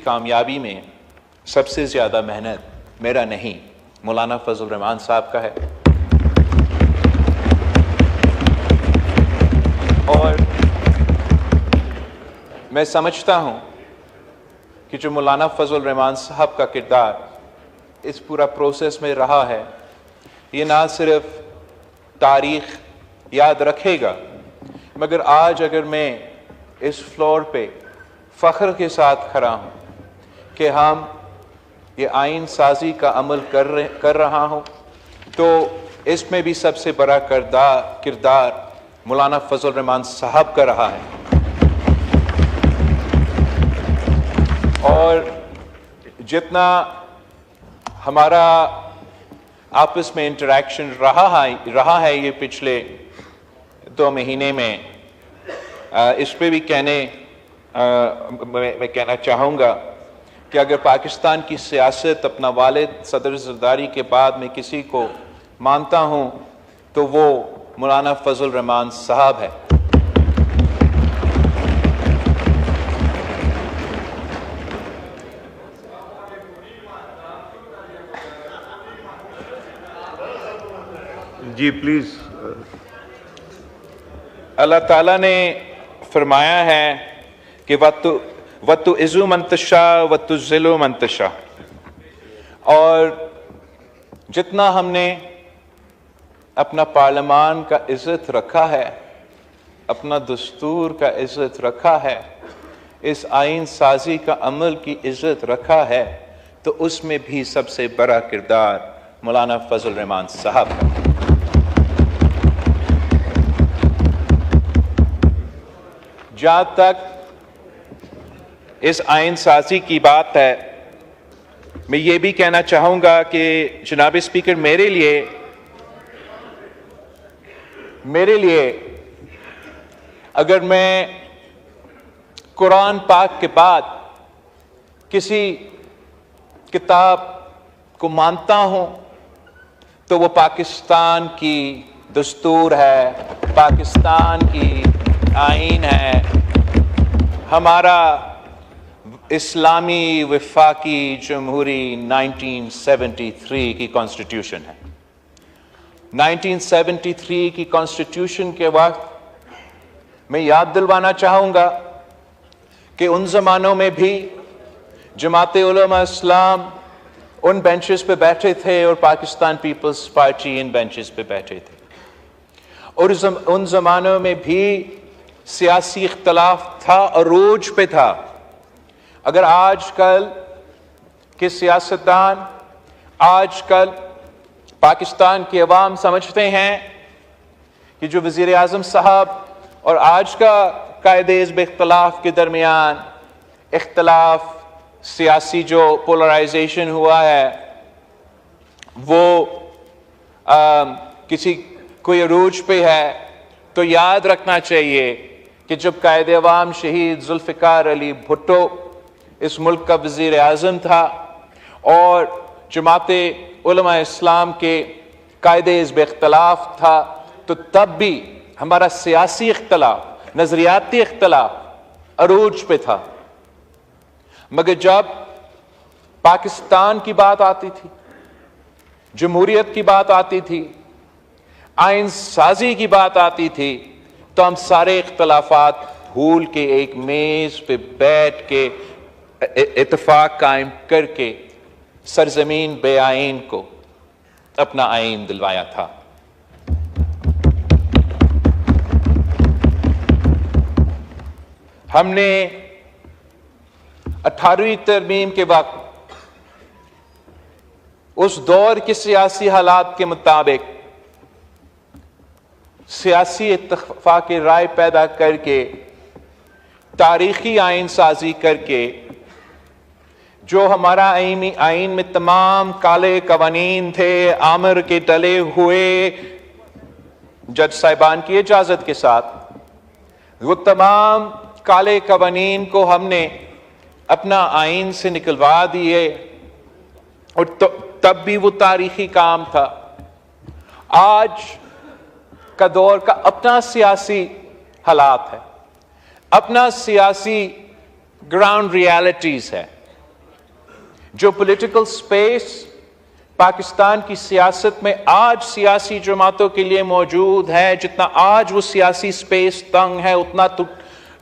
کامیابی میں سب سے زیادہ محنت میرا نہیں، مولانا فضل الرحمان صاحب کا ہے. اور میں سمجھتا ہوں کہ جو مولانا فضل الرحمان صاحب کا کردار اس پورا پروسیس میں رہا ہے، یہ نہ صرف تاریخ یاد رکھے گا، مگر آج اگر میں اس فلور پہ فخر کے ساتھ کھڑا ہوں کہ ہم یہ آئین سازی کا عمل کر رہا ہوں، تو اس میں بھی سب سے بڑا کردار مولانا فضل الرحمان صاحب کا رہا ہے. اور جتنا ہمارا آپس میں انٹریکشن رہا ہے یہ پچھلے 2 مہینے میں، اس پہ بھی میں کہنا چاہوں گا کہ اگر پاکستان کی سیاست اپنا والد صدر زرداری کے بعد میں کسی کو مانتا ہوں تو وہ مولانا فضل الرحمان صاحب ہے. جی پلیز. اللہ تعالیٰ نے فرمایا ہے کہ وَتُعِزُّ مَن تَشَاءُ وَتُذِلُّ مَن تَشَاءُ، اور جتنا ہم نے اپنا پارلیمان کا عزت رکھا ہے، اپنا دستور کا عزت رکھا ہے، اس آئین سازی کا عمل کی عزت رکھا ہے، تو اس میں بھی سب سے بڑا کردار مولانا فضل الرحمان صاحب کا. جہاں تک اس آئین سازی کی بات ہے، میں یہ بھی کہنا چاہوں گا کہ جناب اسپیکر، میرے لیے اگر میں قرآن پاک کے بعد کسی کتاب کو مانتا ہوں تو وہ پاکستان کی دستور ہے، پاکستان کی آئین ہے، ہمارا اسلامی وفاقی جمہوری 1973 کی کانسٹیٹیوشن ہے. 1973 کی کانسٹیٹیوشن کے وقت میں یاد دلوانا چاہوں گا کہ ان زمانوں میں بھی جماعت علماء اسلام ان بینچز پہ بیٹھے تھے اور پاکستان پیپلز پارٹی ان بینچز پہ بیٹھے تھے، اور ان زمانوں میں بھی سیاسی اختلاف تھا، عروج پہ تھا. اگر آج کل کے سیاستدان، آج کل پاکستان کی عوام سمجھتے ہیں کہ جو وزیر اعظم صاحب اور آج کا قائد حزب اختلاف کے درمیان اختلاف سیاسی جو پولرائزیشن ہوا ہے وہ کوئی عروج پہ ہے، تو یاد رکھنا چاہیے کہ جب قائد عوام شہید ذوالفقار علی بھٹو اس ملک کا وزیر اعظم تھا اور جماعت علماء اسلام کے قائد حزب اختلاف تھا، تو تب بھی ہمارا سیاسی اختلاف، نظریاتی اختلاف عروج پہ تھا. مگر جب پاکستان کی بات آتی تھی، جمہوریت کی بات آتی تھی، آئین سازی کی بات آتی تھی، تو ہم سارے اختلافات بھول کے ایک میز پہ بیٹھ کے اتفاق قائم کر کے سرزمین بے آئین کو اپنا آئین دلوایا تھا. ہم نے 18ویں ترمیم کے وقت اس دور کے سیاسی حالات کے مطابق سیاسی اتفاق رائے پیدا کر کے تاریخی آئین سازی کر کے جو ہمارا آئین میں تمام کالے قوانین تھے آمر کے ڈلے ہوئے جج صاحبان کی اجازت کے ساتھ، وہ تمام کالے قوانین کو ہم نے اپنا آئین سے نکلوا دیے، اور تب بھی وہ تاریخی کام تھا. آج کا دور کا اپنا سیاسی حالات ہے، اپنا سیاسی گراؤنڈ ریالٹیز ہے. جو پولیٹیکل سپیس پاکستان کی سیاست میں آج سیاسی جماعتوں کے لیے موجود ہے، جتنا آج وہ سیاسی سپیس تنگ ہے، اتنا تو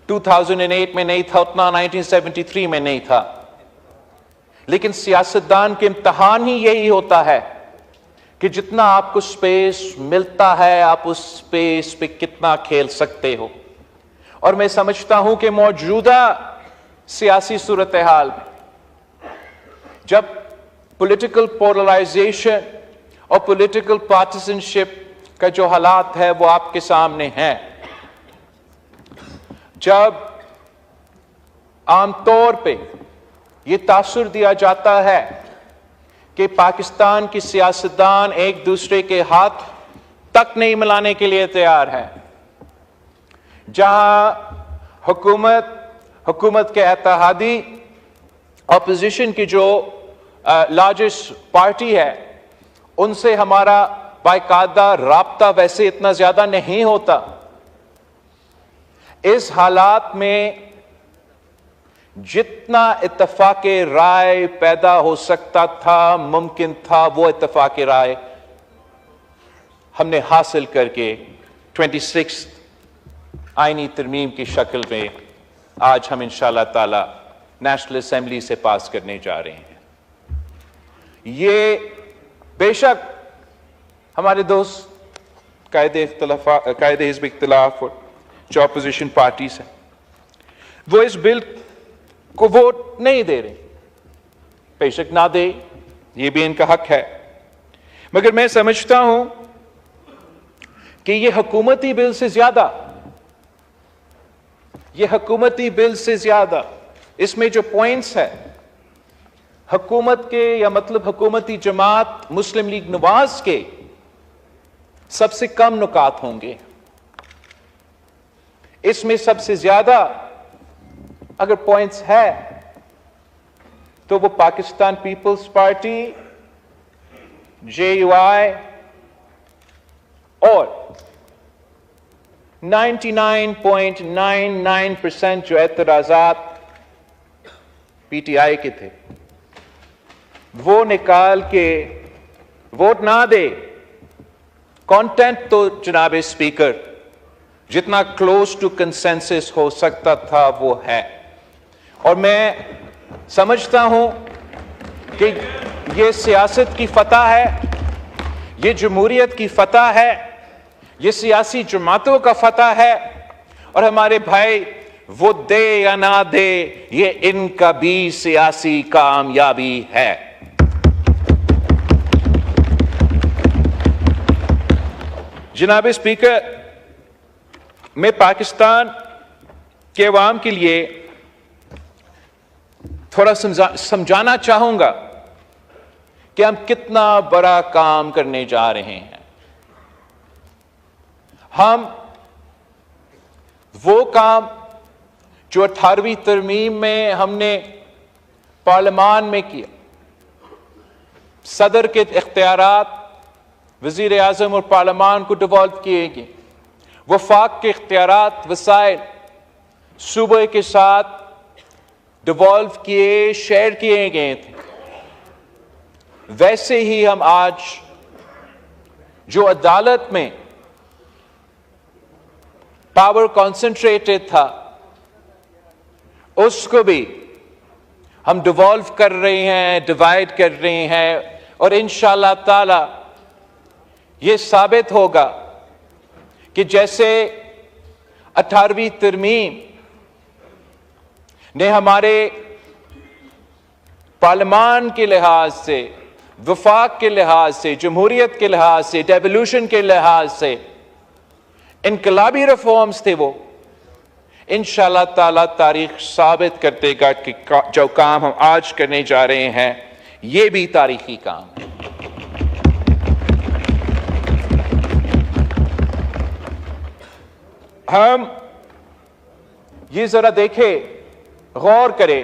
2008 میں نہیں تھا، اتنا 1973 میں نہیں تھا. لیکن سیاستدان کے امتحان ہی یہی ہوتا ہے کہ جتنا آپ کو سپیس ملتا ہے آپ اس سپیس پہ کتنا کھیل سکتے ہو. اور میں سمجھتا ہوں کہ موجودہ سیاسی صورتحال میں جب پولیٹیکل پولرائزیشن اور پولیٹیکل پارٹیسنشپ کا جو حالات ہے وہ آپ کے سامنے ہیں، جب عام طور پہ یہ تاثر دیا جاتا ہے کہ پاکستان کی سیاستدان ایک دوسرے کے ہاتھ تک نہیں ملانے کے لیے تیار ہے، جہاں حکومت کے اتحادی اپوزیشن کی جو لارجسٹ پارٹی ہے ان سے ہمارا باقاعدہ رابطہ ویسے اتنا زیادہ نہیں ہوتا. اس حالات میں جتنا اتفاق رائے پیدا ہو سکتا تھا، ممکن تھا، وہ اتفاق رائے ہم نے حاصل کر کے 26 آئینی ترمیم کی شکل میں آج ہم انشاءاللہ تعالی نیشنل اسمبلی سے پاس کرنے جا رہے ہیں. یہ بے شک ہمارے دوست قائد حزب اختلاف اور جو اپوزیشن پارٹیز ہیں وہ اس بل کو ووٹ نہیں دے رہے، بے شک نہ دے، یہ بھی ان کا حق ہے. مگر میں سمجھتا ہوں کہ یہ حکومتی بل سے زیادہ اس میں جو پوائنٹس ہے حکومت کے یا مطلب حکومتی جماعت مسلم لیگ نواز کے سب سے کم نکات ہوں گے. اس میں سب سے زیادہ اگر پوائنٹس ہے تو وہ پاکستان پیپلز پارٹی، JUI اور 99.99% جو اعتراضات PTI کے تھے وہ نکال کے ووٹ نہ دے. کانٹینٹ تو جناب اسپیکر جتنا کلوز ٹو کنسنسس ہو سکتا تھا وہ ہے، اور میں سمجھتا ہوں کہ یہ سیاست کی فتح ہے، یہ جمہوریت کی فتح ہے، یہ سیاسی جماعتوں کا فتح ہے، اور ہمارے بھائی وہ دے یا نہ دے یہ ان کا بھی سیاسی کامیابی ہے. جناب اسپیکر، میں پاکستان کے عوام کے لیے تھوڑا سمجھانا چاہوں گا کہ ہم کتنا بڑا کام کرنے جا رہے ہیں. ہم وہ کام جو 18ویں ترمیم میں ہم نے پارلیمان میں کیا، صدر کے اختیارات وزیر اعظم اور پارلیمان کو ڈیوالو کیے گئے، وفاق کے اختیارات وسائل صوبے کے ساتھ ڈیوالو کیے، شیئر کیے گئے تھے، ویسے ہی ہم آج جو عدالت میں پاور کانسنٹریٹڈ تھا اس کو بھی ہم ڈیوالو کر رہے ہیں، ڈیوائڈ کر رہے ہیں، اور انشاءاللہ تعالی یہ ثابت ہوگا کہ جیسے 18ویں ترمیم نے ہمارے پارلیمان کے لحاظ سے، وفاق کے لحاظ سے، جمہوریت کے لحاظ سے، ڈیولوشن کے لحاظ سے انقلابی ریفارمز تھے، وہ انشاءاللہ تعالی تاریخ ثابت کر دے گا کہ جو کام ہم آج کرنے جا رہے ہیں یہ بھی تاریخی کام ہے. ہم یہ ذرا دیکھیں، غور کریں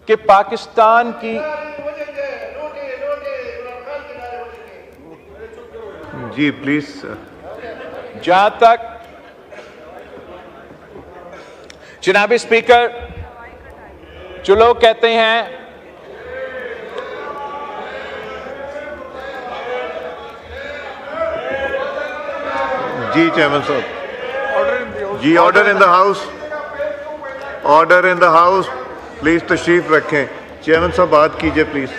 کہ پاکستان کی جی پلیز جہاں تک جناب اسپیکر جو لوگ کہتے ہیں جی چیئرمین صاحب جی order in the house, order in the house, please تشریف رکھیں. چیئرمین صاحب بات کیجئے پلیز.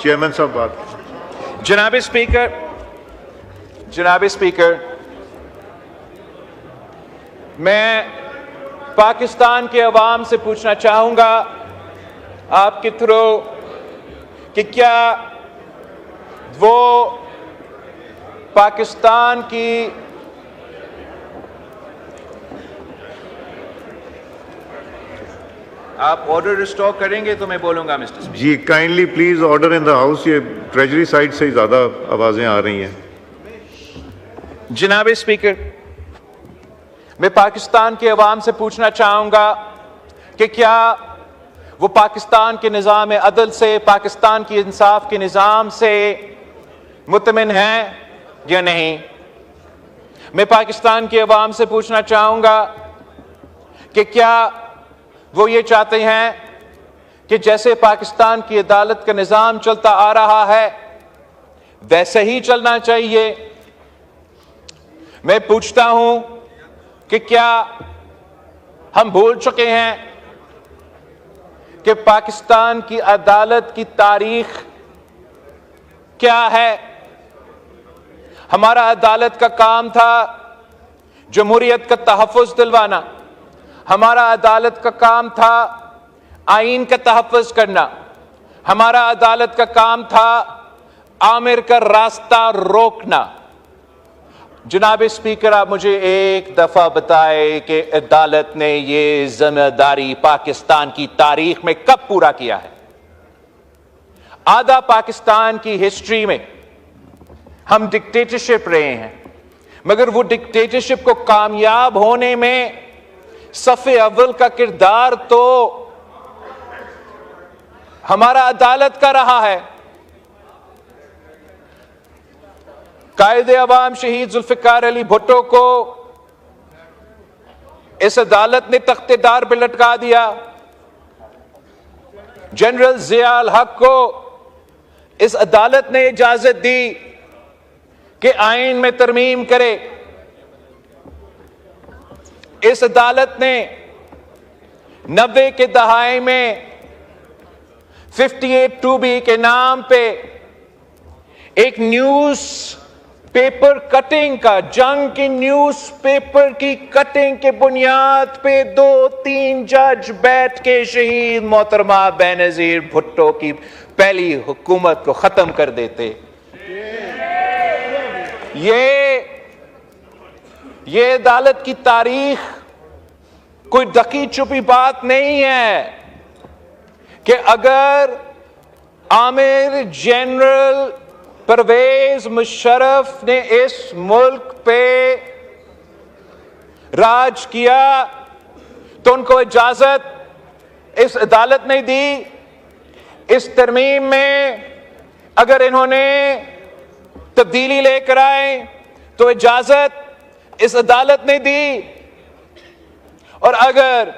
چیئرمین صاحب بات. جناب اسپیکر، جناب اسپیکر، میں پاکستان کے عوام سے پوچھنا چاہوں گا آپ کے تھرو کہ کیا وہ پاکستان کی آپ آرڈر ریسٹور کریں گے تو میں بولوں گا مسٹر اسپیکر. جی kindly please order in the house. یہ ٹریجری سائڈ سے ہی زیادہ آوازیں آ رہی ہیں. جناب اسپیکر، میں پاکستان کے عوام سے پوچھنا چاہوں گا کہ کیا وہ پاکستان کے نظام عدل سے، پاکستان کی انصاف کے نظام سے مطمئن ہیں یا نہیں. میں پاکستان کے عوام سے پوچھنا چاہوں گا کہ کیا وہ یہ چاہتے ہیں کہ جیسے پاکستان کی عدالت کا نظام چلتا آ رہا ہے ویسے ہی چلنا چاہیے. میں پوچھتا ہوں کہ کیا ہم بھول چکے ہیں کہ پاکستان کی عدالت کی تاریخ کیا ہے؟ ہمارا عدالت کا کام تھا جمہوریت کا تحفظ دلوانا. ہمارا عدالت کا کام تھا آئین کا تحفظ کرنا. ہمارا عدالت کا کام تھا آمر کا راستہ روکنا. جناب اسپیکر، آپ مجھے ایک دفعہ بتائے کہ عدالت نے یہ ذمہ داری پاکستان کی تاریخ میں کب پورا کیا ہے؟ آدھا پاکستان کی ہسٹری میں ہم ڈکٹیٹرشپ رہے ہیں، مگر وہ ڈکٹیٹرشپ کو کامیاب ہونے میں صف اول کا کردار تو ہمارا عدالت کا رہا ہے. قائد عوام شہید ذوالفقار علی بھٹو کو اس عدالت نے تخت دار پہ لٹکا دیا. جنرل ضیاء الحق کو اس عدالت نے اجازت دی کہ آئین میں ترمیم کرے. اس عدالت نے 90 کے دہائی میں 58(2)B کے نام پہ ایک نیوز پیپر کٹنگ کا، جنگ کی نیوز پیپر کی کٹنگ کے بنیاد پہ 2-3 جج بیٹھ کے شہید محترمہ بینظیر بھٹو کی پہلی حکومت کو ختم کر دیتے. یہ عدالت کی تاریخ کوئی ڈکی چھپی بات نہیں ہے کہ اگر عامر جنرل پرویز مشرف نے اس ملک پہ راج کیا تو ان کو اجازت اس عدالت نے دی. اس ترمیم میں اگر انہوں نے تبدیلی لے کر آئے تو اجازت اس عدالت نے دی، اور اگر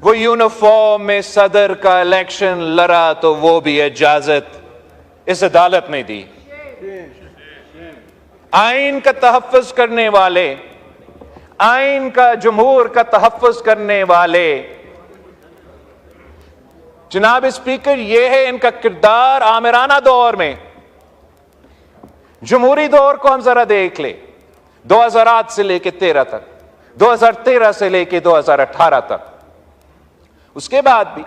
وہ یونیفارم میں صدر کا الیکشن لڑا تو وہ بھی اجازت اس عدالت نے دی. آئین کا تحفظ کرنے والے، آئین کا، جمہور کا تحفظ کرنے والے، جناب اسپیکر، یہ ہے ان کا کردار آمرانہ دور میں. جمہوری دور کو ہم ذرا دیکھ لیں، 2008 سے لے کے 13 تک، 2013 سے لے کے 2018 تک. اس کے بعد بھی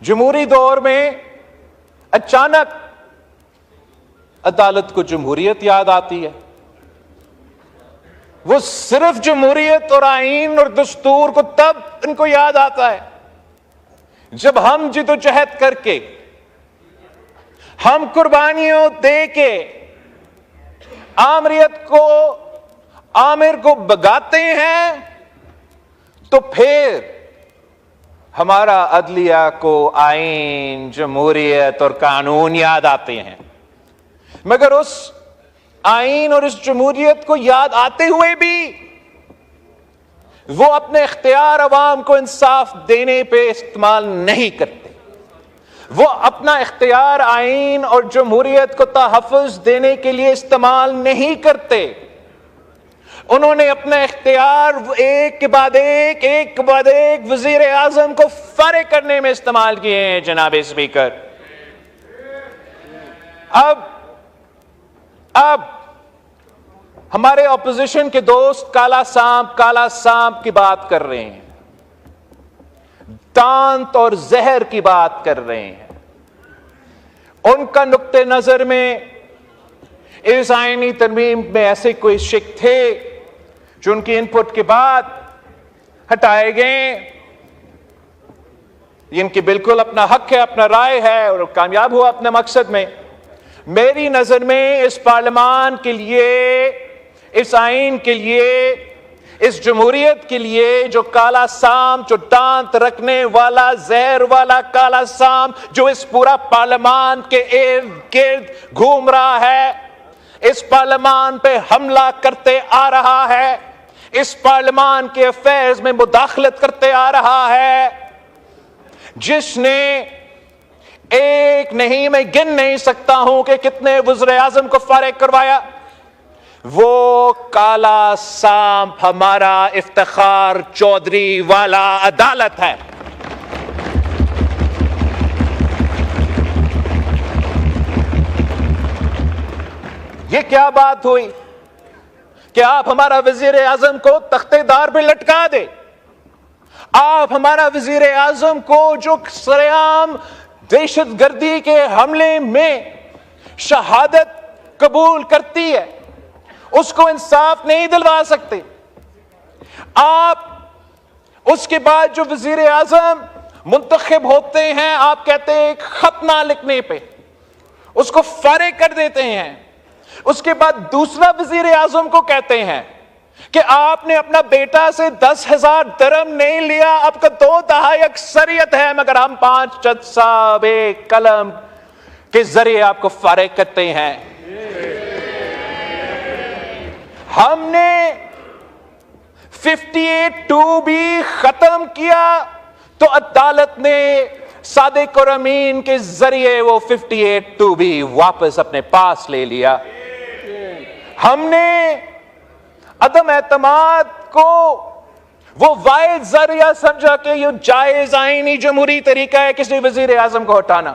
جمہوری دور میں اچانک عدالت کو جمہوریت یاد آتی ہے. وہ صرف جمہوریت اور آئین اور دستور کو تب ان کو یاد آتا ہے جب ہم جدوجہد کر کے، ہم قربانیوں دے کے آمریت کو، آمر کو بگاتے ہیں، تو پھر ہمارا عدلیہ کو آئین، جمہوریت اور قانون یاد آتے ہیں. مگر اس آئین اور اس جمہوریت کو یاد آتے ہوئے بھی وہ اپنے اختیار عوام کو انصاف دینے پہ استعمال نہیں کرتے. وہ اپنا اختیار آئین اور جمہوریت کو تحفظ دینے کے لیے استعمال نہیں کرتے. انہوں نے اپنا اختیار ایک کے بعد ایک وزیر اعظم کو فارغ کرنے میں استعمال کیے ہیں جناب اسپیکر. اب ہمارے اپوزیشن کے دوست کالا سانپ کی بات کر رہے ہیں, دانت اور زہر کی بات کر رہے ہیں. ان کا نقطہ نظر میں اس آئینی ترمیم میں ایسے کوئی شک تھے جو ان کی انپٹ کے بعد ہٹائے گئے. ان کی بالکل اپنا حق ہے, اپنا رائے ہے, اور کامیاب ہوا اپنے مقصد میں. میری نظر میں اس پارلیمان کے لیے, اس آئین کے لیے, اس جمہوریت کے لیے جو کالا سانپ, جو دانت رکھنے والا, زہر والا کالا سانپ جو اس پورا پارلیمان کے ارد گرد گھوم رہا ہے, اس پارلیمان پہ حملہ کرتے آ رہا ہے, اس پارلیمان کے افیئرز میں مداخلت کرتے آ رہا ہے, جس نے ایک نہیں, میں گن نہیں سکتا ہوں کہ کتنے وزیر اعظم کو فارغ کروایا, وہ کالا سانپ ہمارا افتخار چودھری والا عدالت ہے. یہ کیا بات ہوئی کہ آپ ہمارا وزیر اعظم کو تختے دار پہ لٹکا دے؟ آپ ہمارا وزیر اعظم کو جو سرعام دہشت گردی کے حملے میں شہادت قبول کرتی ہے, اس کو انصاف نہیں دلوا سکتے. آپ اس کے بعد جو وزیر اعظم منتخب ہوتے ہیں, آپ کہتے ہیں ایک خط نہ لکھنے پہ اس کو فارغ کر دیتے ہیں. اس کے بعد دوسرا وزیر اعظم کو کہتے ہیں کہ آپ نے اپنا بیٹا سے 10,000 درہم نہیں لیا, آپ کا 2 دہائی اکثریت ہے, مگر ہم 5 جج صاحب قلم کے ذریعے آپ کو فارغ کرتے ہیں. ہم نے 58(2) بھی ختم کیا تو عدالت نے صادق اور امین کے ذریعے وہ 58(2) بھی واپس اپنے پاس لے لیا. ہم نے عدم اعتماد کو وہ واحد ذریعہ سمجھا کہ یہ جائز آئینی جمہوری طریقہ ہے کسی وزیر اعظم کو ہٹانا.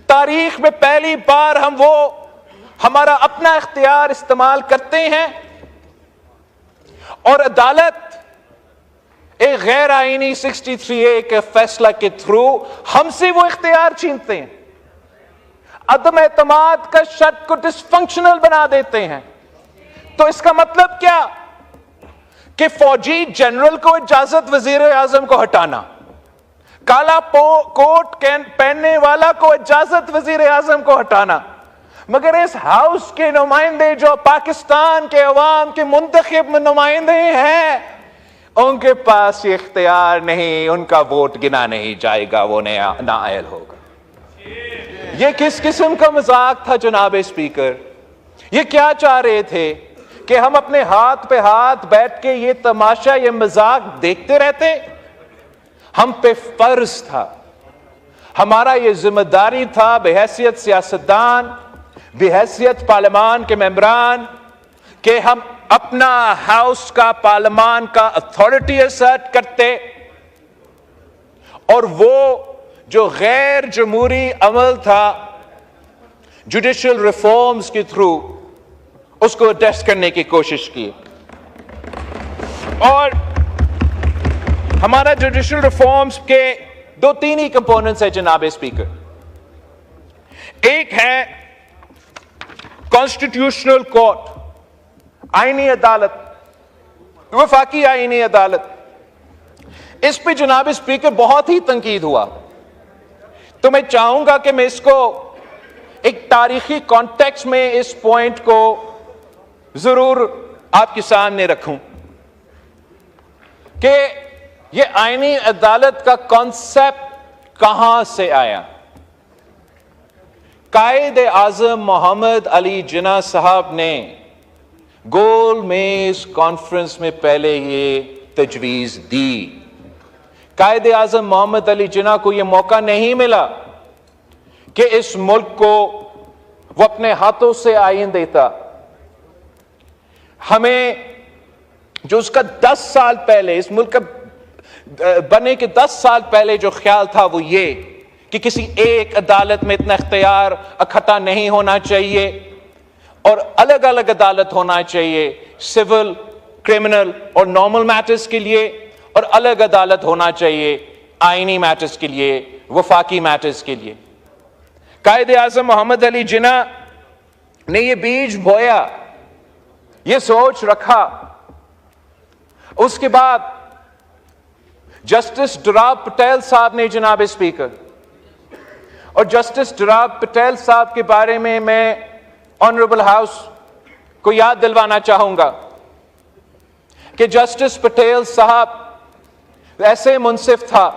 تاریخ میں پہلی بار ہم ہمارا اپنا اختیار استعمال کرتے ہیں اور عدالت ایک غیر آئینی 63A کے فیصلہ کے تھرو ہم سے وہ اختیار چھینتے ہیں, عدم اعتماد کا شرط کو ڈس فنکشنل بنا دیتے ہیں. تو اس کا مطلب کیا کہ فوجی جنرل کو اجازت وزیر اعظم کو ہٹانا, کالا کوٹ پہننے والا کو اجازت وزیر اعظم کو ہٹانا, مگر اس ہاؤس کے نمائندے جو پاکستان کے عوام کے منتخب نمائندے ہیں, ان کے پاس یہ اختیار نہیں, ان کا ووٹ گنا نہیں جائے گا, وہ نااہل ہوگا. یہ کس قسم کا مذاق تھا جناب اسپیکر؟ یہ کیا چاہ رہے تھے کہ ہم اپنے ہاتھ پہ ہاتھ بیٹھ کے یہ تماشا, یہ مذاق دیکھتے رہتے؟ ہم پہ فرض تھا, ہمارا یہ ذمہ داری تھا بحیثیت سیاستدان, بحیثیت پارلیمان کے ممبران, کہ ہم اپنا ہاؤس کا, پارلیمان کا اتھارٹی اسرٹ کرتے, اور وہ جو غیر جمہوری عمل تھا جوڈیشل ریفارمز کے تھرو اس کو ٹیسٹ کرنے کی کوشش کی. اور ہمارا جوڈیشل ریفارمز کے 2-3 ہی کمپوننٹس ہیں جناب اسپیکر. ایک ہے کانسٹیٹیوشنل کورٹ, آئینی عدالت, وفاقی آئینی عدالت. اس پہ جناب اسپیکر بہت ہی تنقید ہوا, تو میں چاہوں گا کہ میں اس کو ایک تاریخی کانٹیکسٹ میں اس پوائنٹ کو ضرور آپ کے سامنے رکھوں کہ یہ آئینی عدالت کا کانسیپٹ کہاں سے آیا. قائد اعظم محمد علی جناح صاحب نے گول میز کانفرنس میں پہلے یہ تجویز دی. قائد اعظم محمد علی جناح کو یہ موقع نہیں ملا کہ اس ملک کو وہ اپنے ہاتھوں سے آئین دیتا. ہمیں جو اس کا 10 سال پہلے، اس ملک کا بنے کے 10 سال پہلے جو خیال تھا وہ یہ کہ کسی ایک عدالت میں اتنا اختیار اکٹھا نہیں ہونا چاہیے اور الگ الگ عدالت ہونا چاہیے، سول، کرمنل اور نارمل میٹرز کے لیے، اور الگ عدالت ہونا چاہیے آئینی میٹرز کے لیے، وفاقی میٹرز کے لیے۔ قائد اعظم محمد علی جناح نے یہ بیج بویا، یہ سوچ رکھا۔ اس کے بعد جسٹس ڈوراب پٹیل صاحب نے، جناب اسپیکر، اور جسٹس ڈوراب پٹیل صاحب کے بارے میں آنریبل ہاؤس کو یاد دلوانا چاہوں گا کہ جسٹس پٹیل صاحب ایسے منصف تھا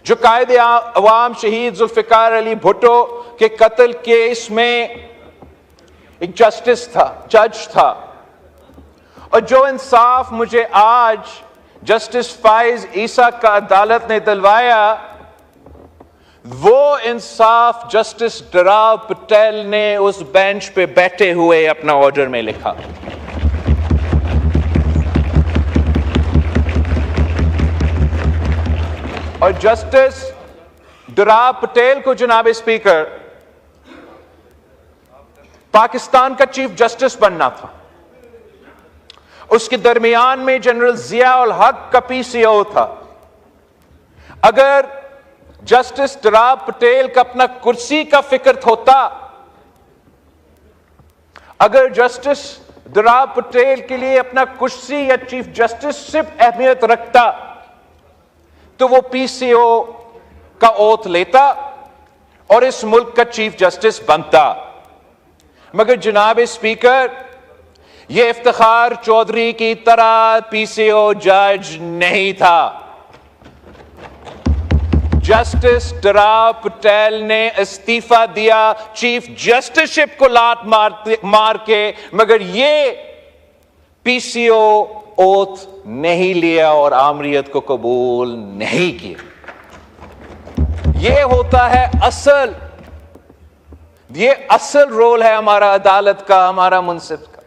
جو قائد عوام شہید ذوالفقار علی بھٹو کے قتل کیس میں ایک جسٹس تھا، جج تھا، اور جو انصاف مجھے آج جسٹس فائز عیسیٰ کا عدالت نے دلوایا، وہ انصاف جسٹس ڈوراب پٹیل نے اس بینچ پہ بیٹھے ہوئے اپنا آرڈر میں لکھا۔ اور جسٹس ڈوراب پٹیل کو، جناب اسپیکر، پاکستان کا چیف جسٹس بننا تھا۔ اس کے درمیان میں جنرل ضیاء الحق کا PCO تھا۔ اگر جسٹس ڈوراب پٹیل کا اپنا کرسی کا فکر ہوتا، اگر جسٹس ڈوراب پٹیل کے لیے اپنا کرسی یا چیف جسٹس صرف اہمیت رکھتا تو وہ PCO کا اوتھ لیتا اور اس ملک کا چیف جسٹس بنتا۔ مگر جناب اسپیکر، یہ افتخار چودھری کی طرح PCO جج نہیں تھا۔ جسٹس ڈوراب پٹیل نے استعفیٰ دیا چیف جسٹس شپ کو لات مار کے، مگر یہ PCO اوتھ نہیں لیا اور آمریت کو قبول نہیں کیا۔ یہ ہوتا ہے اصل رول ہے ہمارا عدالت کا، ہمارا منصف کا۔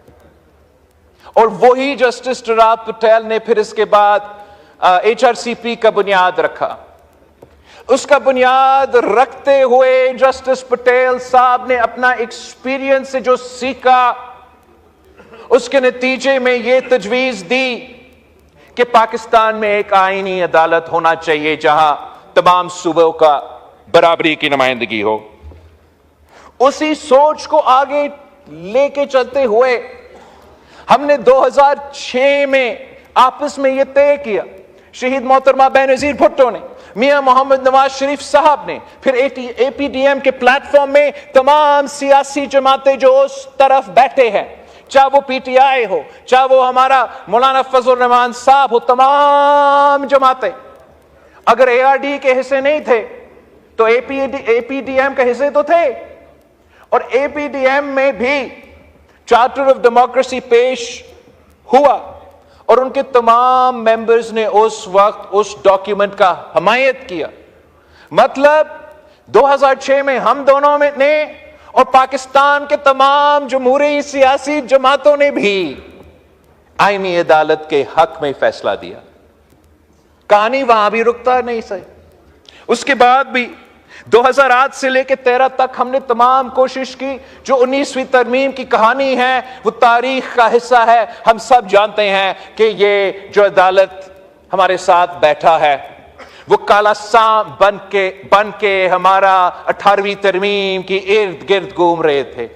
اور وہی جسٹس ڈوراب پٹیل نے پھر اس کے بعد HRCP کا بنیاد رکھا۔ اس کا بنیاد رکھتے ہوئے جسٹس پٹیل صاحب نے اپنا ایکسپیرینس سے جو سیکھا، اس کے نتیجے میں یہ تجویز دی کہ پاکستان میں ایک آئینی عدالت ہونا چاہیے جہاں تمام صوبوں کا برابری کی نمائندگی ہو۔ اسی سوچ کو آگے لے کے چلتے ہوئے ہم نے 2006 میں آپس میں یہ طے کیا، شہید محترمہ بینظیر بھٹو نے، میاں محمد نواز شریف صاحب نے، پھر APDM کے پلیٹ فارم میں تمام سیاسی جماعتیں جو اس طرف بیٹھے ہیں، چاہے وہ PTI ہو، چاہے وہ ہمارا مولانا فضل الرحمان صاحب ہو، تمام جماعتیں اگر ARD کے حصے نہیں تھے تو APDM کے حصے تو تھے، اور APDM میں بھی چارٹر آف ڈیموکریسی پیش ہوا اور ان کے تمام ممبرز نے اس وقت اس ڈاکیومنٹ کا حمایت کیا۔ مطلب 2006 میں ہم دونوں میں نے اور پاکستان کے تمام جمہوری سیاسی جماعتوں نے بھی آئینی عدالت کے حق میں فیصلہ دیا۔ کہانی وہاں بھی رکتا نہیں صحیح۔ اس کے بعد بھی 2008 سے لے کے 13 تک ہم نے تمام کوشش کی۔ جو 19ویں ترمیم کی کہانی ہے وہ تاریخ کا حصہ ہے۔ ہم سب جانتے ہیں کہ یہ جو عدالت ہمارے ساتھ بیٹھا ہے وہ کالا سانپ بن کے ہمارا 18ویں ترمیم کی ارد گرد گھوم رہے تھے۔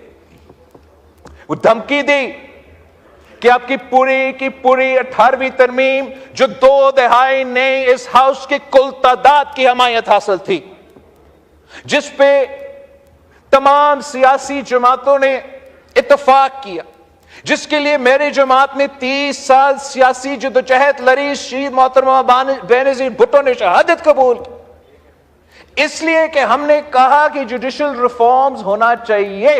وہ دھمکی دی کہ آپ کی پوری 18ویں ترمیم جو 2 دہائی نے اس ہاؤس کی کل تعداد کی حمایت حاصل تھی، جس پہ تمام سیاسی جماعتوں نے اتفاق کیا، جس کے لیے میری جماعت نے 30 سال سیاسی جدوجہد لڑی، شہید محترمہ بینظیر بھٹو نے شہادت قبول کی، اس لیے کہ ہم نے کہا کہ جوڈیشل ریفارمز ہونا چاہیے۔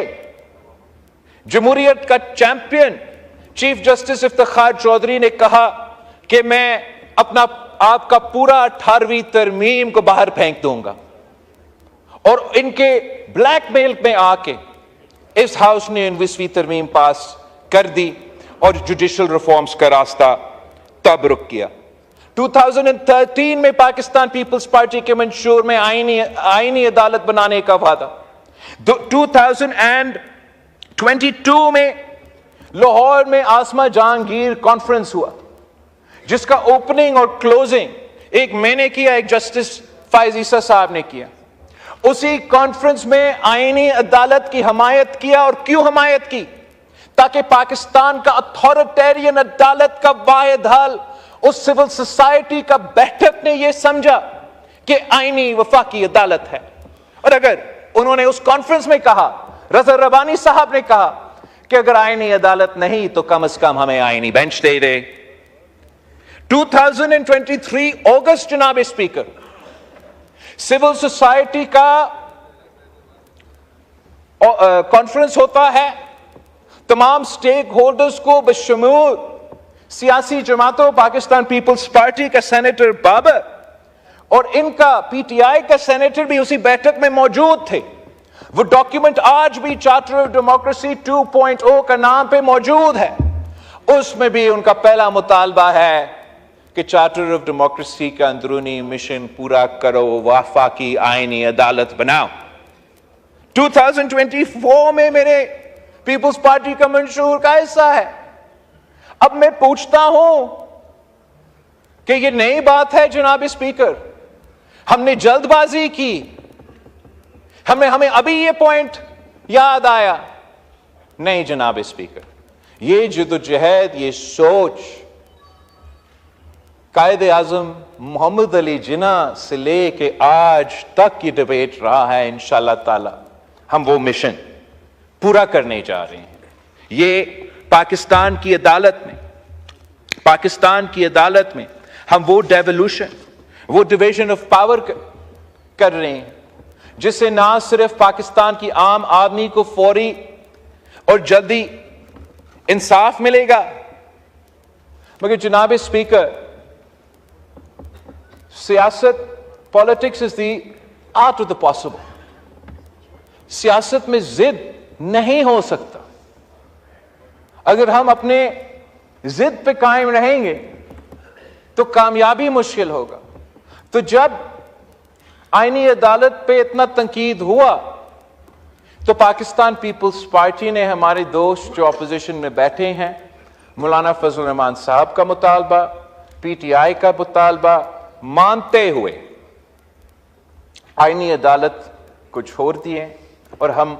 جمہوریت کا champion chief justice Iftikhar Chaudhry نے کہا کہ میں آپ کا پورا 18ویں ترمیم کو باہر پھینک دوں گا، اور ان کے بلیک میل میں آ کے اس ہاؤس نے 19ویں ترمیم پاس کر دی، اور جوڈیشل ریفارمز کا راستہ تب رک گیا۔ 2013 میں پاکستان پیپلز پارٹی کے منشور میں آئینی عدالت بنانے کا وعدہ، 2022 میں لاہور میں آسما جہانگیر کانفرنس ہوا جس کا اوپننگ اور کلوزنگ ایک میں نے کیا، ایک جسٹس فائز عیسیٰ صاحب نے کیا۔ اسی کانفرنس میں آئینی عدالت کی حمایت کیا، اور کیوں حمایت کی؟ تاکہ پاکستان کا اتھارٹیرین عدالت کا واحد حل اس سول سوسائٹی کا بیٹھک نے یہ سمجھا کہ آئینی وفاقی عدالت ہے۔ اور اگر انہوں نے اس کانفرنس میں کہا، رضا ربانی صاحب نے کہا کہ اگر آئینی عدالت نہیں تو کم از کم ہمیں آئینی بینچ دے دے۔ 2023 اگست جناب اسپیکر، سول سوسائٹی کا کانفرنس ہوتا ہے، تمام سٹیک ہولڈرز کو بشمول سیاسی جماعتوں، پاکستان پیپلز پارٹی کا سینیٹر بابر اور ان کا پی ٹی آئی کا سینیٹر بھی اسی بیٹھک میں موجود تھے۔ وہ ڈاکیومنٹ آج بھی چارٹر آف ڈیموکریسی 2.0 کا نام پہ موجود ہے۔ اس میں بھی ان کا پہلا مطالبہ ہے کہ چارٹر آف ڈیموکریسی کا اندرونی مشن پورا کرو، وفاقی آئینی عدالت بناؤ۔ 2024 میں میرے پیپلز پارٹی کا منشور کا حصہ ہے۔ اب میں پوچھتا ہوں کہ یہ نئی بات ہے جناب اسپیکر؟ ہم نے جلد بازی کی، ہمیں ابھی یہ پوائنٹ یاد آیا؟ نہیں جناب اسپیکر، یہ جدوجہد، یہ سوچ قائد اعظم محمد علی جناح سے لے کے آج تک یہ ڈیبیٹ رہا ہے۔ انشاءاللہ تعالی ہم وہ مشن پورا کرنے جا رہے ہیں۔ یہ پاکستان کی عدالت میں ہم وہ ڈیولوشن، وہ ڈویژن آف پاور کر رہے ہیں جس سے نہ صرف پاکستان کی عام آدمی کو فوری اور جلدی انصاف ملے گا، مگر جناب اسپیکر، سیاست، politics is the art of the possible. سیاست میں ضد نہیں ہو سکتا۔ اگر ہم اپنے ضد پہ قائم رہیں گے تو کامیابی مشکل ہوگا۔ تو جب آئینی عدالت پہ اتنا تنقید ہوا تو پاکستان پیپلز پارٹی نے، ہمارے دوست جو اپوزیشن میں بیٹھے ہیں، مولانا فضل الرحمان صاحب کا مطالبہ، پی ٹی آئی کا مطالبہ مانتے ہوئے آئینی عدالت کو چھوڑ دیے، اور ہم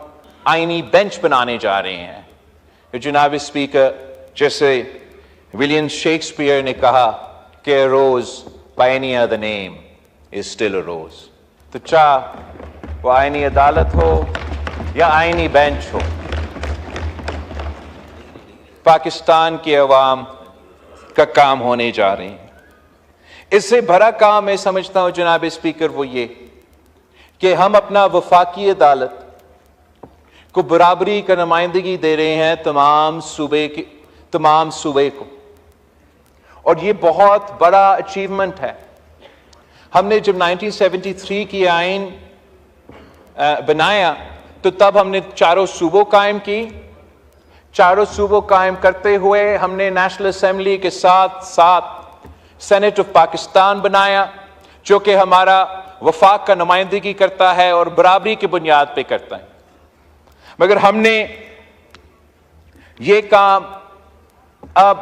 آئینی بینچ بنانے جا رہے ہیں۔ جناب اسپیکر، جیسے ولیم شیکسپیئر نے کہا کہ a rose by any other name is still a rose، تو چاہے وہ آئینی عدالت ہو یا آئینی بینچ ہو، پاکستان کی عوام کا کام ہونے جا رہے ہیں۔ اس سے بڑا کام میں سمجھتا ہوں جناب اسپیکر وہ یہ کہ ہم اپنا وفاقی عدالت کو برابری کا نمائندگی دے رہے ہیں تمام صوبے کو، اور یہ بہت بڑا اچیومنٹ ہے۔ ہم نے جب 1973 کی آئین بنایا تو تب ہم نے چاروں صوبوں قائم کی۔ چاروں صوبوں قائم کرتے ہوئے ہم نے نیشنل اسمبلی کے ساتھ ساتھ سینٹ آف پاکستان بنایا، جو کہ ہمارا وفاق کا نمائندگی کرتا ہے اور برابری کی بنیاد پہ کرتا ہے۔ مگر ہم نے یہ کام اب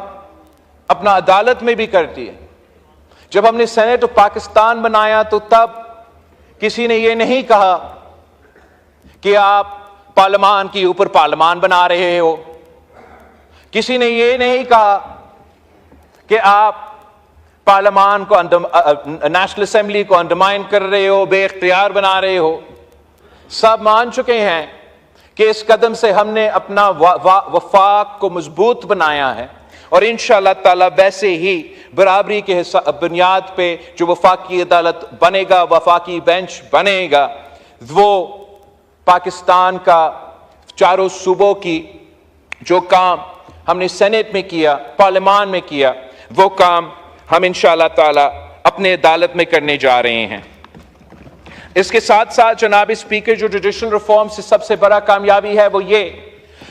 اپنا عدالت میں بھی کر دیا۔ جب ہم نے سینٹ آف پاکستان بنایا تو تب کسی نے یہ نہیں کہا کہ آپ پارلیمان کے اوپر پارلیمان بنا رہے ہو، کسی نے یہ نہیں کہا کہ آپ پارلیمان کو نیشنل اسمبلی کو انڈرمائن کر رہے ہو، بے اختیار بنا رہے ہو۔ سب مان چکے ہیں کہ اس قدم سے ہم نے اپنا وفاق کو مضبوط بنایا ہے، اور انشاءاللہ تعالی ویسے ہی برابری کے بنیاد پہ جو وفاقی عدالت بنے گا، وفاقی بینچ بنے گا، وہ پاکستان کا چاروں صوبوں کی جو کام ہم نے سینٹ میں کیا، پارلیمان میں کیا، وہ کام ہم انشاءاللہ تعالی اپنے عدالت میں کرنے جا رہے ہیں۔ اس کے ساتھ ساتھ جناب اسپیکر، جو جوڈیشل ریفارم سے سب سے بڑا کامیابی ہے وہ یہ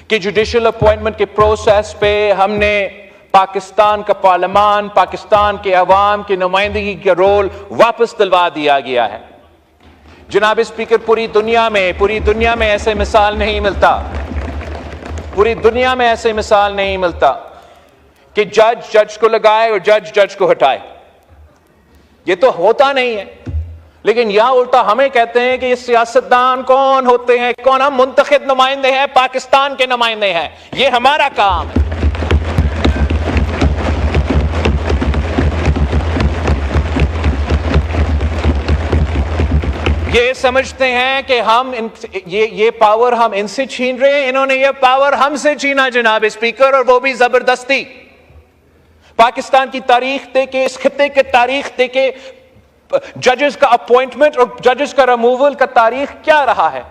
کہ جوڈیشل اپوائنٹمنٹ کے پروسیس پہ ہم نے پاکستان کا پارلیمان، پاکستان کے عوام کی نمائندگی کا رول واپس دلوا دیا گیا ہے۔ جناب اسپیکر، پوری دنیا میں ایسے مثال نہیں ملتا، پوری دنیا میں ایسے مثال نہیں ملتا کہ جج کو لگائے اور جج کو ہٹائے۔ یہ تو ہوتا نہیں ہے، لیکن یہاں الٹا ہمیں کہتے ہیں کہ یہ سیاستدان کون ہوتے ہیں، کون؟ ہم منتخب نمائندے ہیں، پاکستان کے نمائندے ہیں، یہ ہمارا کام ہے۔ یہ سمجھتے ہیں کہ ہم یہ پاور ہم ان سے چھین رہے ہیں، انہوں نے یہ پاور ہم سے چھینا جناب اسپیکر، اور وہ بھی زبردستی۔ پاکستان کی تاریخ دیکھیں، اس خطے کی تاریخ دیکھیں، ججز کا اپوائنٹمنٹ اور ججز کا ریموول کا تاریخ کیا رہا ہے۔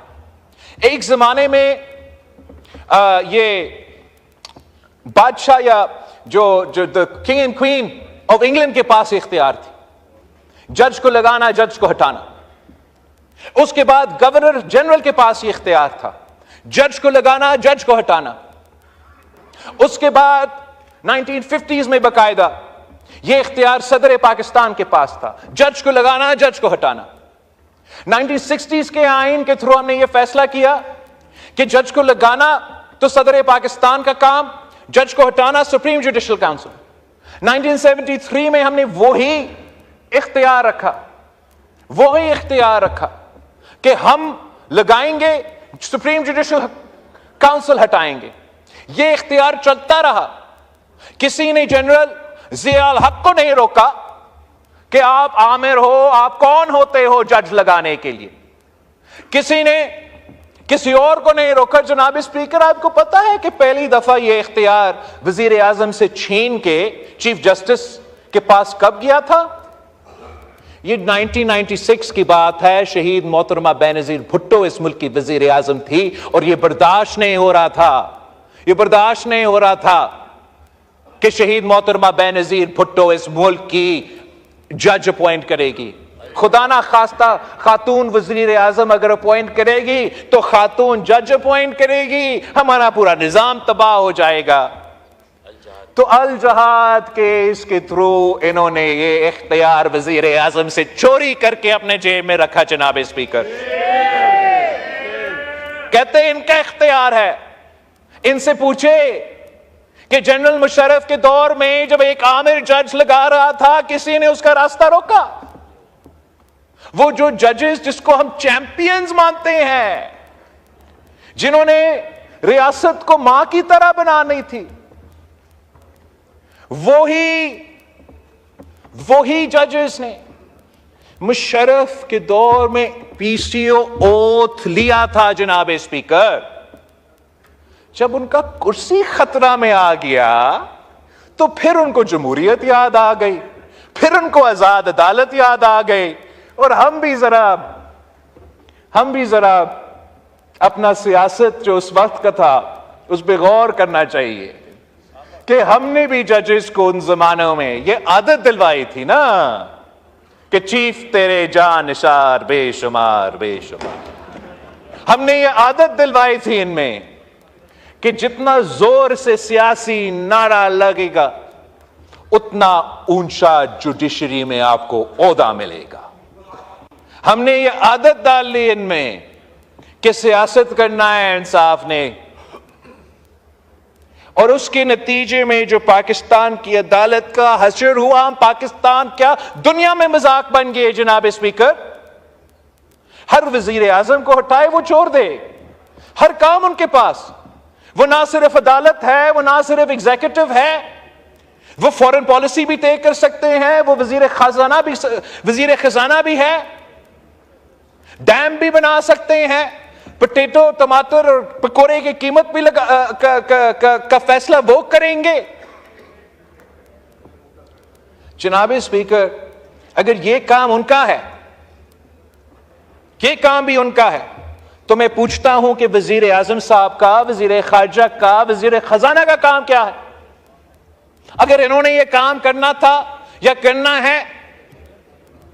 ایک زمانے میں یہ بادشاہ یا جو king and queen of England کے پاس اختیار تھی، جج کو لگانا، جج کو ہٹانا۔ اس کے بعد گورنر جنرل کے پاس یہ اختیار تھا، جج کو لگانا، جج کو ہٹانا۔ اس کے بعد 1950s میں باقاعدہ یہ اختیار صدر پاکستان کے پاس تھا، جج کو لگانا، جج کو ہٹانا۔ 1960s کے آئین کے تھرو ہم نے یہ فیصلہ کیا کہ جج کو لگانا تو صدر پاکستان کا کام، جج کو ہٹانا سپریم جوڈیشل کاؤنسل۔ 1973 میں ہم نے وہی اختیار رکھا کہ ہم لگائیں گے، سپریم جوڈیشل کاؤنسل ہٹائیں گے۔ یہ اختیار چلتا رہا، کسی نے جنرل ضیاء الحق کو نہیں روکا کہ آپ عامر ہو، آپ کون ہوتے ہو جج لگانے کے لیے، کسی نے کسی اور کو نہیں روکا۔ جناب اسپیکر، آپ کو پتا ہے کہ پہلی دفعہ یہ اختیار وزیر اعظم سے چھین کے چیف جسٹس کے پاس کب گیا تھا؟ یہ 1996 کی بات ہے۔ شہید محترمہ بینظیر بھٹو اس ملک کی وزیر اعظم تھی، اور یہ برداشت نہیں ہو رہا تھا کہ شہید محترمہ بینظیر بھٹو اس ملک کی جج اپوائنٹ کرے گی۔ خدا نہ خواستہ خاتون وزیر اعظم اگر اپوائنٹ کرے گی تو خاتون جج اپوائنٹ کرے گی، ہمارا پورا نظام تباہ ہو جائے گا۔ تو الجہاد کیس کے تھرو انہوں نے یہ اختیار وزیر اعظم سے چوری کر کے اپنے جیب میں رکھا جناب اسپیکر۔ کہتے ہیں ان کا اختیار ہے۔ ان سے پوچھے کہ جنرل مشرف کے دور میں جب ایک عامر جج لگا رہا تھا، کسی نے اس کا راستہ روکا؟ وہ جو ججز جس کو ہم چیمپئنز مانتے ہیں، جنہوں نے ریاست کو ماں کی طرح بنانی تھی، وہی ججز نے مشرف کے دور میں پی سی او اوتھ لیا تھا جناب اسپیکر۔ جب ان کا کرسی خطرہ میں آ گیا تو پھر ان کو جمہوریت یاد آ گئی، پھر ان کو آزاد عدالت یاد آ گئی، اور ہم بھی ذرا اپنا سیاست جو اس وقت کا تھا اس پہ غور کرنا چاہیے کہ ہم نے بھی ججز کو ان زمانوں میں یہ عادت دلوائی تھی نا کہ چیف تیرے جان نثار بے شمار بے شمار۔ ہم نے یہ عادت دلوائی تھی ان میں کہ جتنا زور سے سیاسی نعرہ لگے گا اتنا اونچا جوڈیشری میں آپ کو عہدہ ملے گا۔ ہم نے یہ عادت ڈال لی ان میں کہ سیاست کرنا ہے انصاف نے، اور اس کے نتیجے میں جو پاکستان کی عدالت کا حشر ہوا، پاکستان کیا دنیا میں مذاق بن گئے جناب اسپیکر۔ ہر وزیر اعظم کو ہٹائے وہ چھوڑ دے، ہر کام ان کے پاس، وہ نہ صرف عدالت ہے، وہ نہ صرف ایگزیکٹو ہے، وہ فورن پالیسی بھی طے کر سکتے ہیں، وہ وزیر خزانہ بھی ہے، ڈیم بھی بنا سکتے ہیں، پٹیٹو ٹماٹر اور پکوڑے کی قیمت بھی کا فیصلہ وہ کریں گے۔ جناب اسپیکر، اگر یہ کام ان کا ہے، یہ کام بھی ان کا ہے، تو میں پوچھتا ہوں کہ وزیر اعظم صاحب کا، وزیر خارجہ کا، وزیر خزانہ کا کام کیا ہے؟ اگر انہوں نے یہ کام کرنا تھا یا کرنا ہے،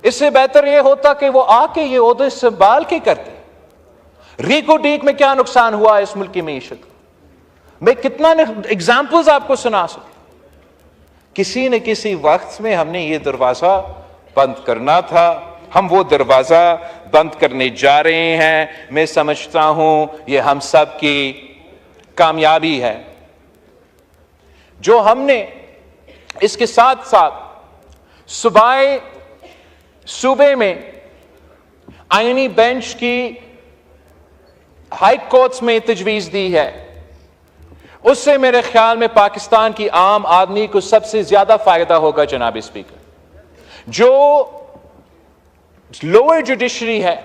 اس سے بہتر یہ ہوتا کہ وہ آ کے یہ عہدے سنبھال کے کرتے۔ ریکو ڈیک میں کیا نقصان ہوا اس ملک کی معیشت؟ میں کتنا ایگزامپلز آپ کو سنا سکتا. کسی نہ کسی وقت میں ہم نے یہ دروازہ بند کرنا تھا, ہم وہ دروازہ بند کرنے جا رہے ہیں. میں سمجھتا ہوں یہ ہم سب کی کامیابی ہے. جو ہم نے اس کے ساتھ ساتھ صوبے میں آئینی بینچ کی ہائی کورٹس میں تجویز دی ہے, اس سے میرے خیال میں پاکستان کی عام آدمی کو سب سے زیادہ فائدہ ہوگا. جناب اسپیکر, جو لوور جوڈیشری ہے,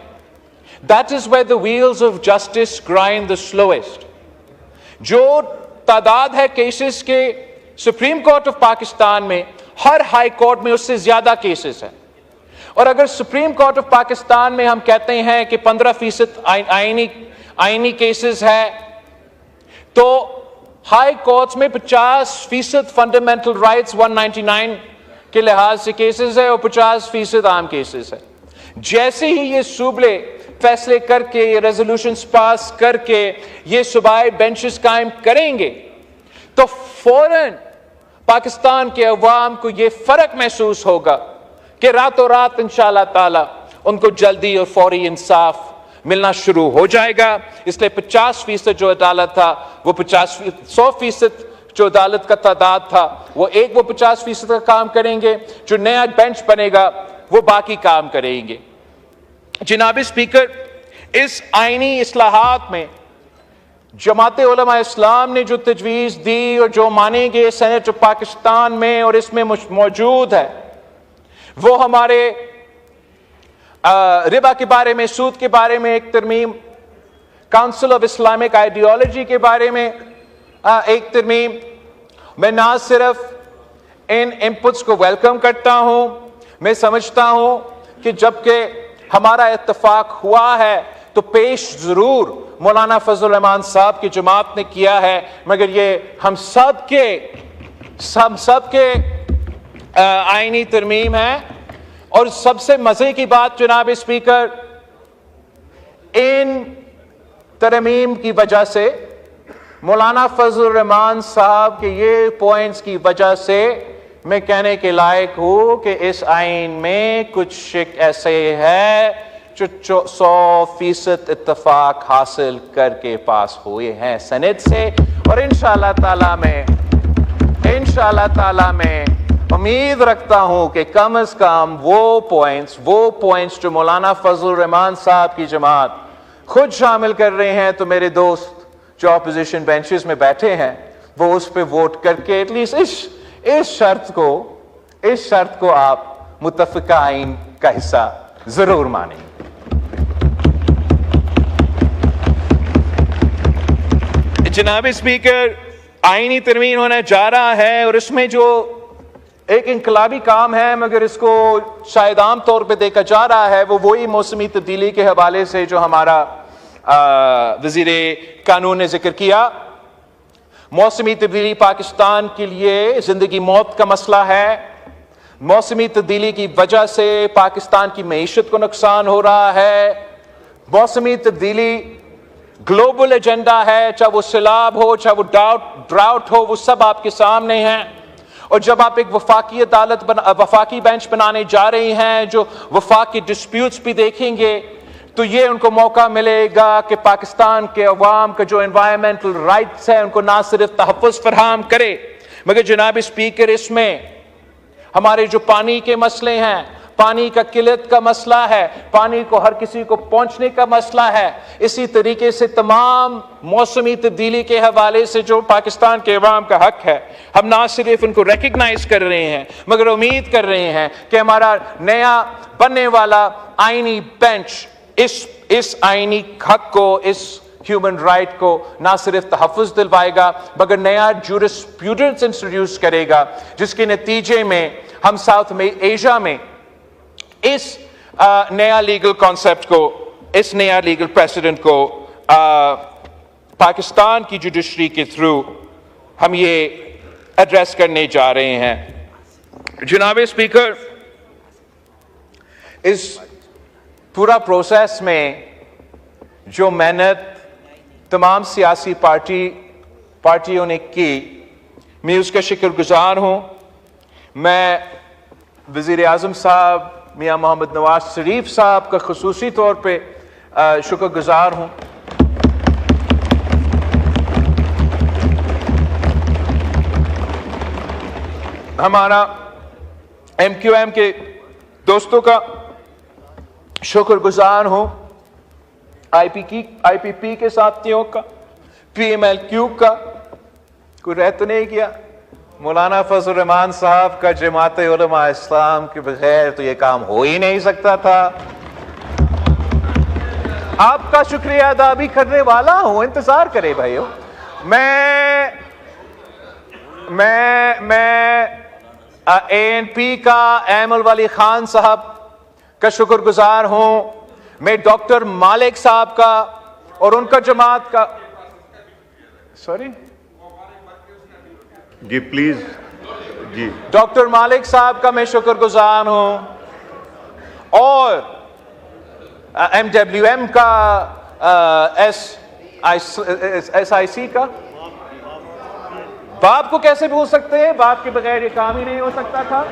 that is where the wheels of justice grind the slowest. جو تعداد ہے کیسز کے سپریم کورٹ آف پاکستان میں, ہر ہائی کورٹ میں اس سے زیادہ کیسز ہیں. اور اگر سپریم کورٹ آف پاکستان میں ہم کہتے ہیں کہ 15% آئینی کیسز ہے, تو ہائی کورٹس میں 50% فنڈامنٹل رائٹس 199 کے لحاظ سے کیسز ہے اور 50% عام کیسز ہے. جیسے ہی یہ صوبے فیصلے کر کے, یہ ریزولوشنز پاس کر کے یہ صوبائی بینچز قائم کریں گے, تو فوراً پاکستان کے عوام کو یہ فرق محسوس ہوگا کہ راتوں رات انشاءاللہ تعالی ان کو جلدی اور فوری انصاف ملنا شروع ہو جائے گا. اس لیے 50% جو عدالت تھا وہ 100% جو عدالت کا تعداد تھا وہ 50% کا کام کریں گے. جو نیا بینچ بنے گا وہ باقی کام کریں گے. جناب اسپیکر, اس آئینی اصلاحات میں جماعت علماء اسلام نے جو تجویز دی اور جو مانیں گے سینٹ آف پاکستان میں اور اس میں موجود ہے, وہ ہمارے ربا کے بارے میں, سود کے بارے میں ایک ترمیم, کاؤنسل آف اسلامک آئیڈیالوجی کے بارے میں ایک ترمیم. میں نہ صرف ان انپٹس کو ویلکم کرتا ہوں, میں سمجھتا ہوں کہ جبکہ ہمارا اتفاق ہوا ہے تو پیش ضرور مولانا فضل الرحمان صاحب کی جماعت نے کیا ہے, مگر یہ ہم سب کے آئینی ترمیم ہے. اور سب سے مزے کی بات جناب اسپیکر, ان ترمیم کی وجہ سے, مولانا فضل الرحمان صاحب کے یہ پوائنٹس کی وجہ سے میں کہنے کے لائق ہوں کہ اس آئین میں کچھ ایسے ہے جو 100% اتفاق حاصل کر کے پاس ہوئے ہیں سینٹ سے. اور انشاءاللہ تعالی میں امید رکھتا ہوں کہ کم از کم وہ پوائنٹس جو مولانا فضل الرحمان صاحب کی جماعت خود شامل کر رہے ہیں, تو میرے دوست جو اپوزیشن بینچز میں بیٹھے ہیں وہ اس پہ ووٹ کر کے ایٹ لیسٹ اس شرط کو آپ متفقہ آئین کا حصہ ضرور مانیں. جناب اسپیکر, آئینی ترمیم ہونے جا رہا ہے اور اس میں جو ایک انقلابی کام ہے مگر اس کو شاید عام طور پہ دیکھا جا رہا ہے, وہ وہی موسمی تبدیلی کے حوالے سے جو ہمارا وزیر قانون نے ذکر کیا. موسمی تبدیلی پاکستان کے لیے زندگی موت کا مسئلہ ہے. موسمی تبدیلی کی وجہ سے پاکستان کی معیشت کو نقصان ہو رہا ہے. موسمی تبدیلی گلوبل ایجنڈا ہے, چاہے وہ سیلاب ہو, چاہے وہ ڈراؤٹ ہو, وہ سب آپ کے سامنے ہیں. اور جب آپ ایک وفاقی بینچ بنانے جا رہے ہیں جو وفاقی ڈسپیوٹس بھی دیکھیں گے, تو یہ ان کو موقع ملے گا کہ پاکستان کے عوام کا جو انوائرمنٹل رائٹس ہیں ان کو نہ صرف تحفظ فراہم کرے, مگر جناب اسپیکر اس میں ہمارے جو پانی کے مسئلے ہیں, پانی کا قلت کا مسئلہ ہے, پانی کو ہر کسی کو پہنچنے کا مسئلہ ہے, اسی طریقے سے تمام موسمی تبدیلی کے حوالے سے جو پاکستان کے عوام کا حق ہے, ہم نہ صرف ان کو ریکگنائز کر رہے ہیں مگر امید کر رہے ہیں کہ ہمارا نیا بننے والا آئینی بینچ اس آئینی حق کو, اس ہیومن رائٹ کو نہ صرف تحفظ دلوائے گا مگر نیا جورسپروڈنس انٹروڈیوس کرے گا, جس کے نتیجے میں ہم ساؤتھ ایشیا میں اس نیا لیگل کانسیپٹ کو, اس نیا لیگل پریسیڈنٹ کو پاکستان کی جوڈیشری کے تھرو ہم یہ ایڈریس کرنے جا رہے ہیں. جناب اسپیکر, اس پورا پروسیس میں جو محنت تمام سیاسی پارٹی پارٹیوں نے کی، میں اس کا شکر گزار ہوں۔ میں وزیر اعظم صاحب میاں محمد نواز شریف صاحب کا خصوصی طور پہ شکر گزار ہوں۔ ہمارا ایم کیو ایم کے دوستوں کا شکر گزار ہوں، آئی پی پی کے ساتھیوں کا، پی ایم ایل کیو کا، کوئی رہ تو نہیں کیا، مولانا فضل الرحمان صاحب کا، جماعت علماء اسلام کے بغیر تو یہ کام ہو ہی نہیں سکتا تھا۔ آپ کا شکریہ ادا بھی کرنے والا ہوں، انتظار کرے بھائیو۔ میں اے این پی کا ایمل والی خان صاحب کا شکر گزار ہوں، میں ڈاکٹر مالک صاحب کا اور ان کا جماعت کا، سوری جی پلیز جی، ڈاکٹر مالک صاحب کا میں شکر گزار ہوں، اور ایم ڈبلیو ایم کا، ایس آئی سی کا۔ باپ کو کیسے بھول سکتے ہیں؟ باپ کے بغیر یہ کام ہی نہیں ہو سکتا تھا۔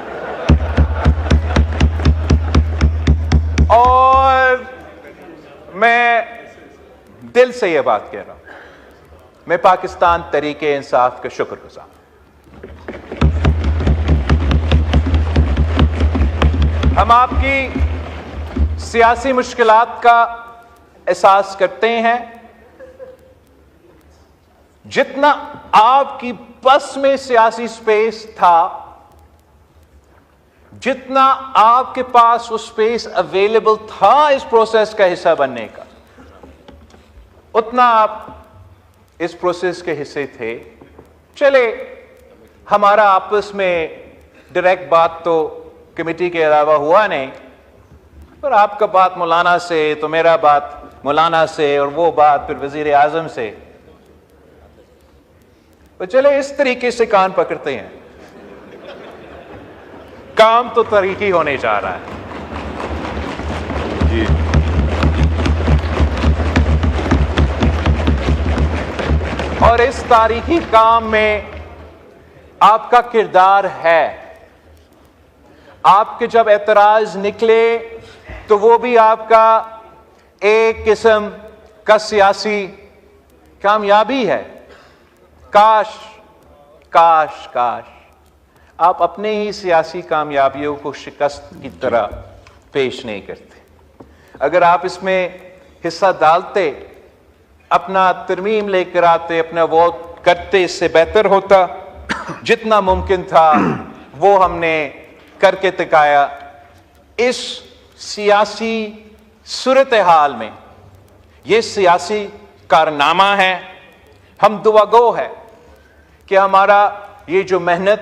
اور میں دل سے یہ بات کہہ رہا ہوں، میں پاکستان تحریک انصاف کا شکر گزار ہوں۔ ہم آپ کی سیاسی مشکلات کا احساس کرتے ہیں، جتنا آپ کی بس میں سیاسی سپیس تھا، جتنا آپ کے پاس وہ سپیس اویلیبل تھا اس پروسیس کا حصہ بننے کا، اتنا آپ اس پروسیس کے حصے تھے۔ چلے ہمارا آپس میں ڈائریکٹ بات تو کمیٹی کے علاوہ ہوا نہیں، پر آپ کا بات مولانا سے تو میرا بات مولانا سے، اور وہ بات پھر وزیر اعظم سے، تو چلے اس طریقے سے کان پکڑتے ہیں، کام تو تاریخی ہونے جا رہا ہے۔ جی اور اس تاریخی کام میں آپ کا کردار ہے۔ آپ کے جب اعتراض نکلے تو وہ بھی آپ کا ایک قسم کا سیاسی کامیابی ہے۔ کاش آپ اپنے ہی سیاسی کامیابیوں کو شکست کی طرح پیش نہیں کرتے۔ اگر آپ اس میں حصہ ڈالتے، اپنا ترمیم لے کر آتے، اپنا ووٹ کرتے، اس سے بہتر ہوتا۔ جتنا ممکن تھا وہ ہم نے کر کے دکھایا۔ اس سیاسی صورتحال میں یہ سیاسی کارنامہ ہے، ہم دعا گو ہے کہ ہمارا یہ جو محنت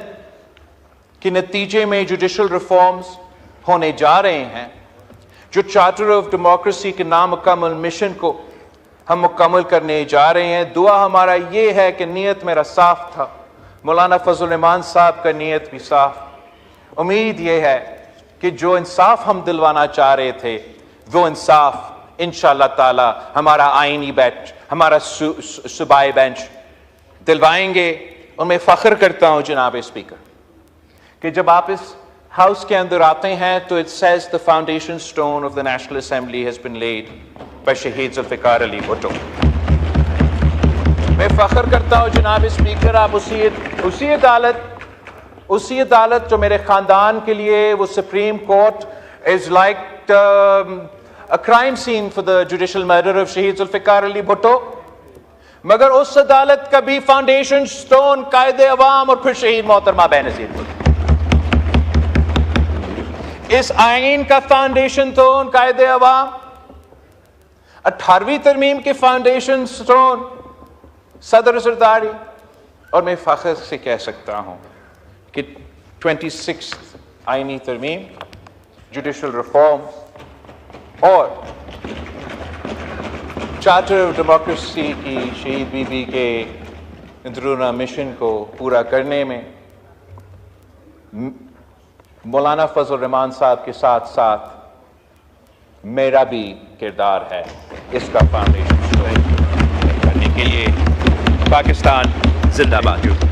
کے نتیجے میں جوڈیشل ریفارمز ہونے جا رہے ہیں، جو چارٹر آف ڈیموکریسی کے نامکمل مشن کو ہم مکمل کرنے جا رہے ہیں، دعا ہمارا یہ ہے کہ نیت میرا صاف تھا، مولانا فضل الرحمان صاحب کا نیت بھی صاف۔ امید یہ ہے کہ جو انصاف ہم دلوانا چاہ رہے تھے، وہ انصاف انشاءاللہ تعالی ہمارا آئینی بینچ، ہمارا صوبائی بینچ دلوائیں گے۔ اور میں فخر کرتا ہوں جناب اسپیکر کہ جب آپ اس ہاؤس کے اندر آتے ہیں تو it says the foundation stone of the National Assembly has been laid by شہید ذوالفقار علی بھٹو۔ میں فخر کرتا ہوں جناب اسپیکر، آپ اسی عدالت جو میرے خاندان کے لیے وہ supreme court is like a crime scene for the judicial murder of شہید ذوالفقار علی بھٹو، مگر اس عدالت کا بھی فاؤنڈیشن سٹون قائد عوام اور پھر شہید محترمہ بینظیر بھٹو۔ اس آئین کا فاؤنڈیشن سٹون قائد عوام، 18ویں ترمیم کے فاؤنڈیشن سٹون صدر زرداری، اور میں فخر سے کہہ سکتا ہوں کہ 26 آئینی ترمیم، جوڈیشل ریفارم اور چارٹر آف ڈیموکریسی کی شہید بی بی کے اندرونہ مشن کو پورا کرنے میں مولانا فضل الرحمان صاحب کے ساتھ ساتھ میرا بھی کردار ہے۔ اس کا فاؤنڈیشن کرنے کے لیے پاکستان زندہ باد.